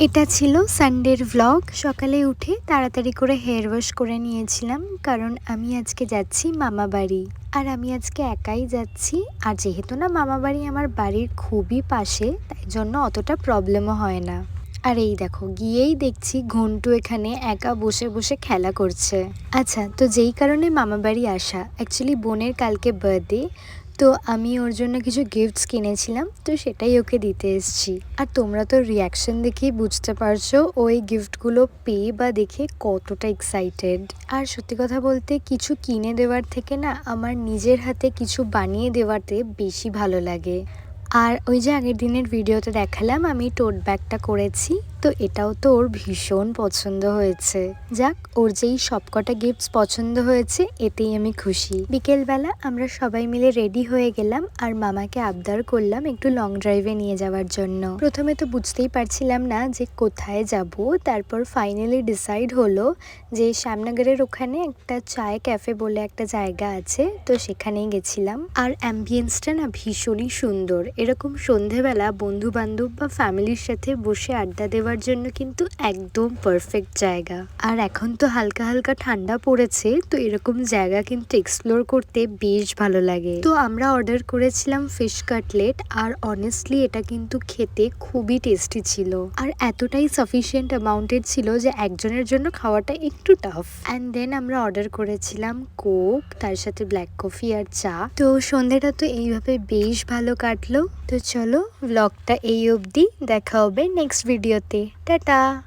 এটা ছিল সানডের ভ্লগ। সকালে উঠে তাড়াতাড়ি করে হেয়ার ওয়াশ করে নিয়েছিলাম, কারণ আমি আজকে যাচ্ছি মামা বাড়ি। আর আমি আজকে একাই যাচ্ছি। আর যেহেতু না মামা বাড়ি আমার বাড়ির খুবই পাশে, তাই জন্য অতটা প্রবলেমও হয় না। আর এই দেখো, গিয়েই দেখছি ঘন্টু এখানে একা বসে বসে খেলা করছে। আচ্ছা, তো যেই কারণে মামা বাড়ি আসা, অ্যাকচুয়ালি বোনের কালকে বার্থডে, তো আমি ওর জন্য কিছু গিফটস কিনেছিলাম, তো সেটাই ওকে দিতে এসেছি। আর তোমরা তো রিয়াকশন দেখেই বুঝতে পারছো ওই গিফটগুলো পেয়ে বা দেখে কতটা এক্সাইটেড। আর সত্যি কথা বলতে, কিছু কিনে দেওয়ার থেকে না আমার নিজের হাতে কিছু বানিয়ে দেওয়াতে বেশি ভালো লাগে। আর ওই যে আগের দিনের ভিডিওতে দেখালাম আমি টোট ব্যাগটা করেছি, তো এটাও তো ওর ভীষণ পছন্দ হয়েছে। যাক, ওর যেই সবকটা গিফটস পছন্দ হয়েছে এতেই আমি খুশি। বিকেলবেলা আমরা সবাই মিলে রেডি হয়ে গেলাম আর মামাকে আবদার করলাম একটু লং ড্রাইভে নিয়ে যাওয়ার জন্য। প্রথমে তো বুঝতেই পারছিলাম না যে কোথায় যাব, তারপর ফাইনালি ডিসাইড হলো যে শ্যামনগরের ওখানে একটা চায় ক্যাফে বলে একটা জায়গা আছে, তো সেখানেই গেছিলাম। আর অ্যাম্বিয়েন্সটা না ভীষণই সুন্দর। এরকম সন্ধেবেলা বন্ধু বান্ধব বা ফ্যামিলির সাথে বসে আড্ডা দেওয়ার জন্য কিন্তু একদম পারফেক্ট জায়গা। আর এখন তো হালকা হালকা ঠান্ডা পড়েছে, তো এরকম জায়গা কিন্তু এক্সপ্লোর করতে বেশ ভালো লাগে। তো আমরা অর্ডার করেছিলাম ফিশ কাটলেট, আর অনেস্টলি এটা কিন্তু খেতে খুবই টেস্টি ছিল। আর এতটাই সাফিসিয়েন্ট অ্যামাউন্টের ছিল যে একজনের জন্য খাওয়াটা একটু টাফ। অ্যান্ড দেন আমরা অর্ডার করেছিলাম কোক, তার সাথে ব্ল্যাক কফি আর চা। তো সন্ধ্যেটা তো এইভাবে বেশ ভালো কাটলো। তো চলো, ব্লগটা এই অবধি। দেখা হবে নেক্সট ভিডিওতে। টাটা।